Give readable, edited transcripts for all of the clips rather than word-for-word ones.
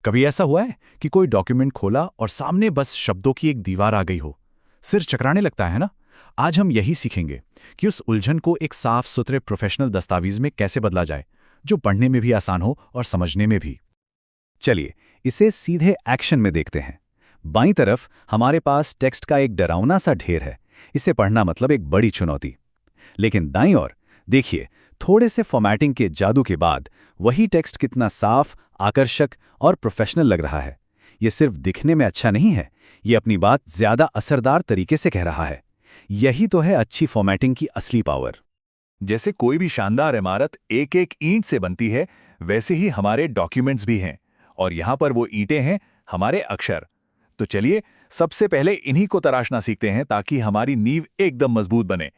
कभी ऐसा हुआ है कि कोई डॉक्यूमेंट खोला और सामने बस शब्दों की एक दीवार आ गई हो? सिर चकराने लगता है ना? आज हम यही सीखेंगे कि उस उलझन को एक साफ सुथरे प्रोफेशनल दस्तावेज में कैसे बदला जाए, जो पढ़ने में भी आसान हो और समझने में भी। चलिए इसे सीधे एक्शन में देखते हैं। बाईं तरफ हमारे पास टेक्स्ट का एक डरावना सा ढेर है। इसे पढ़ना मतलब एक बड़ी चुनौती। लेकिन दाईं ओर देखिए, थोड़े से फॉर्मेटिंग के जादू के बाद वही टेक्स्ट कितना साफ, आकर्षक और प्रोफेशनल लग रहा है। ये सिर्फ दिखने में अच्छा नहीं है, ये अपनी बात ज्यादा असरदार तरीके से कह रहा है। यही तो है अच्छी फॉर्मेटिंग की असली पावर। जैसे कोई भी शानदार इमारत एक एक ईंट से बनती है, वैसे ही हमारे डॉक्यूमेंट्स भी हैं। और यहाँ पर वो ईंटें हैं हमारे अक्षर। तो चलिए सबसे पहले इन्हीं को तराशना सीखते हैं ताकि हमारी नींव एकदम मजबूत बने।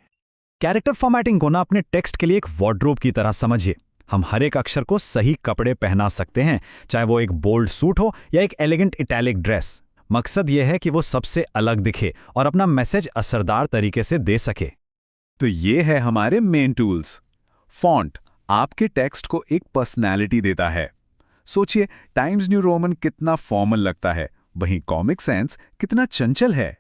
कैरेक्टर फॉर्मेटिंग को ना अपने टेक्स्ट के लिए एक वार्डरोब की तरह समझिए। हम हर एक अक्षर को सही कपड़े पहना सकते हैं, चाहे वो एक बोल्ड सूट हो या एक एलिगेंट इटैलिक ड्रेस। मकसद यह है कि वो सबसे अलग दिखे और अपना मैसेज असरदार तरीके से दे सके। तो ये है हमारे मेन टूल्स। फॉन्ट आपके टेक्स्ट को एक पर्सनैलिटी देता है। सोचिए, टाइम्स न्यू रोमन कितना फॉर्मल लगता है, वहीं कॉमिक सेंस कितना चंचल है।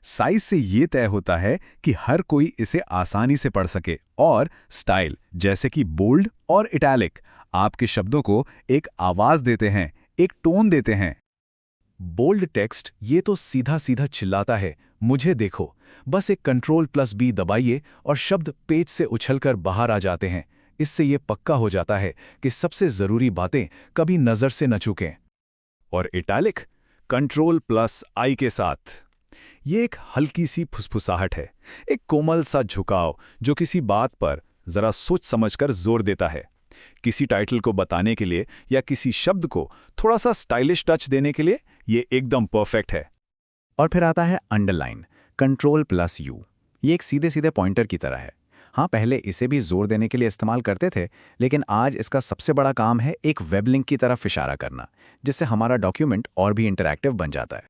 साइज से ये तय होता है कि हर कोई इसे आसानी से पढ़ सके। और स्टाइल, जैसे कि बोल्ड और इटैलिक, आपके शब्दों को एक आवाज देते हैं, एक टोन देते हैं। बोल्ड टेक्स्ट ये तो सीधा सीधा चिल्लाता है, मुझे देखो। बस एक Ctrl+B दबाइए और शब्द पेज से उछलकर बाहर आ जाते हैं। इससे ये पक्का हो जाता है कि सबसे जरूरी बातें कभी नजर से न चूकें। और इटैलिक Ctrl+I के साथ, ये एक हल्की सी फुसफुसाहट है, एक कोमल सा झुकाव जो किसी बात पर जरा सोच समझकर जोर देता है। किसी टाइटल को बताने के लिए या किसी शब्द को थोड़ा सा स्टाइलिश टच देने के लिए ये एकदम परफेक्ट है। और फिर आता है अंडरलाइन, Ctrl+U। ये एक सीधे सीधे पॉइंटर की तरह है। हाँ, पहले इसे भी जोर देने के लिए इस्तेमाल करते थे, लेकिन आज इसका सबसे बड़ा काम है एक वेब लिंक की तरफ इशारा करना, जिससे हमारा डॉक्यूमेंट और भी इंटरैक्टिव बन जाता है।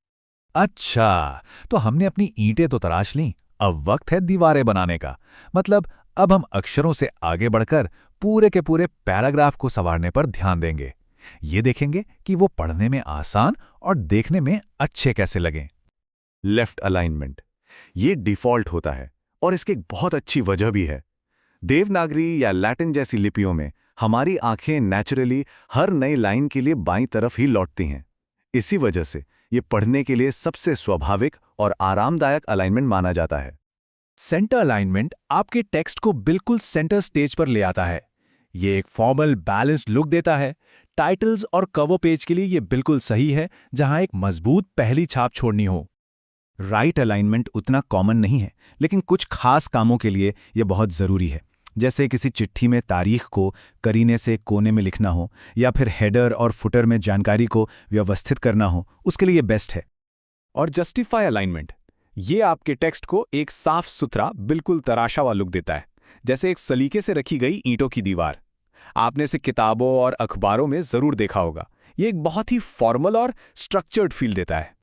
अच्छा, तो हमने अपनी ईंटें तो तराश लीं, अब वक्त है दीवारें बनाने का। मतलब अब हम अक्षरों से आगे बढ़कर पूरे के पूरे पैराग्राफ को संवारने पर ध्यान देंगे। ये देखेंगे कि वो पढ़ने में आसान और देखने में अच्छे कैसे लगें। लेफ्ट अलाइनमेंट, ये डिफ़ॉल्ट होता है और इसकी एक बहुत अच्छी वजह भी है। देवनागरी या लैटिन जैसी लिपियों में हमारी आंखें नेचुरली हर नई लाइन के लिए बाईं तरफ ही लौटती हैं। इसी वजह से ये पढ़ने के लिए सबसे स्वाभाविक और आरामदायक अलाइनमेंट माना जाता है। सेंटर अलाइनमेंट आपके टेक्स्ट को बिल्कुल सेंटर स्टेज पर ले आता है। ये एक फॉर्मल बैलेंस्ड लुक देता है। टाइटल्स और कवर पेज के लिए ये बिल्कुल सही है, जहां एक मजबूत पहली छाप छोड़नी हो। राइट अलाइनमेंट उतना कॉमन नहीं है, लेकिन कुछ खास कामों के लिए यह बहुत ज़रूरी है। जैसे किसी चिट्ठी में तारीख को करीने से कोने में लिखना हो, या फिर हेडर और फुटर में जानकारी को व्यवस्थित करना हो, उसके लिए बेस्ट है। और जस्टिफाई अलाइनमेंट, ये आपके टेक्स्ट को एक साफ सुथरा, बिल्कुल तराशा हुआ लुक देता है, जैसे एक सलीके से रखी गई ईंटों की दीवार। आपने इसे किताबों और अखबारों में जरूर देखा होगा। ये एक बहुत ही फॉर्मल और स्ट्रक्चर्ड फील देता है।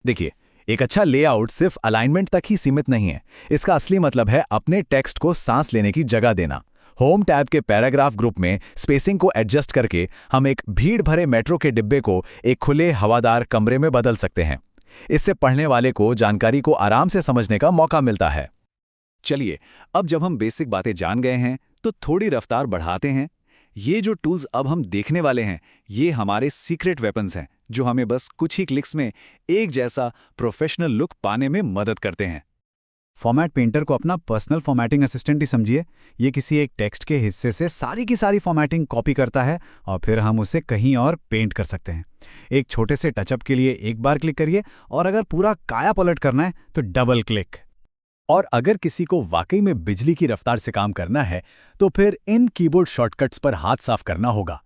देखिए, एक अच्छा लेआउट सिर्फ अलाइनमेंट तक ही सीमित नहीं है। इसका असली मतलब है अपने टेक्स्ट को सांस लेने की जगह देना। होम टैब के पैराग्राफ ग्रुप में स्पेसिंग को एडजस्ट करके हम एक भीड़ भरे मेट्रो के डिब्बे को एक खुले हवादार कमरे में बदल सकते हैं। इससे पढ़ने वाले को जानकारी को आराम से समझने का मौका मिलता है। चलिए, अब जब हम बेसिक बातें जान गए हैं, तो थोड़ी रफ्तार बढ़ाते हैं। ये जो टूल्स अब हम देखने वाले हैं, ये हमारे सीक्रेट वेपन्स हैं, जो हमें बस कुछ ही क्लिक्स में एक जैसा प्रोफेशनल लुक पाने में मदद करते हैं। फॉर्मेट पेंटर को अपना पर्सनल फॉर्मेटिंग असिस्टेंट ही समझिए। ये किसी एक टेक्स्ट के हिस्से से सारी की सारी फॉर्मेटिंग कॉपी करता है और फिर हम उसे कहीं और पेंट कर सकते हैं। एक छोटे से टचअप के लिए एक बार क्लिक करिए, और अगर पूरा काया पलट करना है तो डबल क्लिक। और अगर किसी को वाकई में बिजली की रफ्तार से काम करना है, तो फिर इन कीबोर्ड शॉर्टकट्स पर हाथ साफ करना होगा।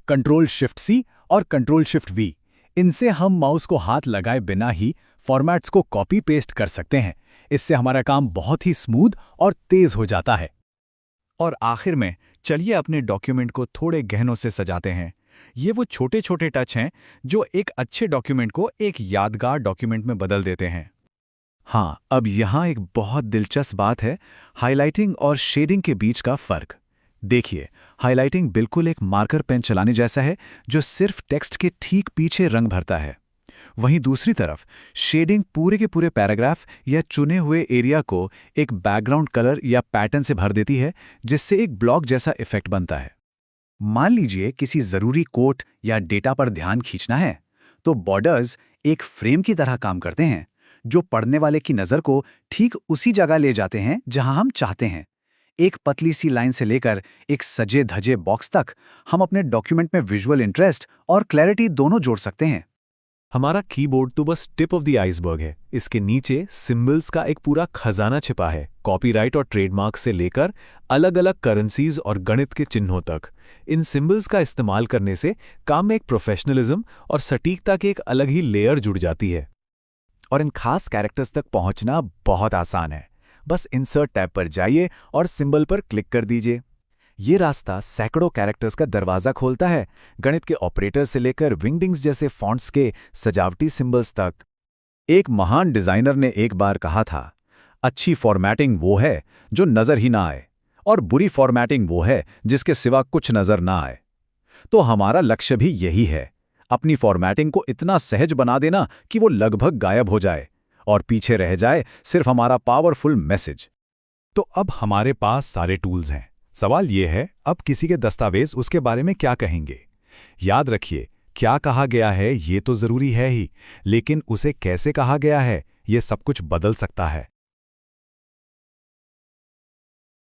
Ctrl+Shift+C और Ctrl+Shift+V, इनसे हम माउस को हाथ लगाए बिना ही फॉर्मेट्स को कॉपी पेस्ट कर सकते हैं। इससे हमारा काम बहुत ही स्मूथ और तेज हो जाता है। और आखिर में चलिए अपने डॉक्यूमेंट को थोड़े गहनों से सजाते हैं। ये वो छोटे छोटे टच हैं जो एक अच्छे डॉक्यूमेंट को एक यादगार डॉक्यूमेंट में बदल देते हैं। हाँ, अब यहाँ एक बहुत दिलचस्प बात है, हाइलाइटिंग और शेडिंग के बीच का फर्क। देखिए, हाइलाइटिंग बिल्कुल एक मार्कर पेन चलाने जैसा है जो सिर्फ टेक्स्ट के ठीक पीछे रंग भरता है। वहीं दूसरी तरफ शेडिंग पूरे के पूरे पैराग्राफ या चुने हुए एरिया को एक बैकग्राउंड कलर या पैटर्न से भर देती है, जिससे एक ब्लॉक जैसा इफेक्ट बनता है। मान लीजिए किसी जरूरी कोट या डेटा पर ध्यान खींचना है, तो बॉर्डर्स एक फ्रेम की तरह काम करते हैं जो पढ़ने वाले की नज़र को ठीक उसी जगह ले जाते हैं जहां हम चाहते हैं। एक पतली सी लाइन से लेकर एक सजे धजे बॉक्स तक हम अपने डॉक्यूमेंट में विजुअल इंटरेस्ट और क्लैरिटी दोनों जोड़ सकते हैं। हमारा कीबोर्ड तो बस टिप ऑफ द आइसबर्ग है। इसके नीचे सिंबल्स का एक पूरा खजाना छिपा है, कॉपीराइट और ट्रेडमार्क से लेकर अलग अलग करेंसीज और गणित के चिन्हों तक। इन सिंबल्स का इस्तेमाल करने से काम में एक प्रोफेशनलिज्म और सटीकता की एक अलग ही लेयर जुड़ जाती है। और इन खास कैरेक्टर्स तक पहुंचना बहुत आसान है। बस इंसर्ट टैब पर जाइए और सिंबल पर क्लिक कर दीजिए। ये रास्ता सैकड़ों कैरेक्टर्स का दरवाजा खोलता है, गणित के ऑपरेटर से लेकर विंगडिंग्स जैसे फॉन्ट्स के सजावटी सिंबल्स तक। एक महान डिजाइनर ने एक बार कहा था, अच्छी फॉर्मेटिंग वो है जो नजर ही ना आए, और बुरी फॉर्मेटिंग वो है जिसके सिवा कुछ नजर ना आए। तो हमारा लक्ष्य भी यही है, अपनी फॉर्मेटिंग को इतना सहज बना देना कि वो लगभग गायब हो जाए और पीछे रह जाए सिर्फ हमारा पावरफुल मैसेज। तो अब हमारे पास सारे टूल्स हैं। सवाल ये है, अब किसी के दस्तावेज उसके बारे में क्या कहेंगे? याद रखिए, क्या कहा गया है ये तो जरूरी है ही, लेकिन उसे कैसे कहा गया है ये सब कुछ बदल सकता है।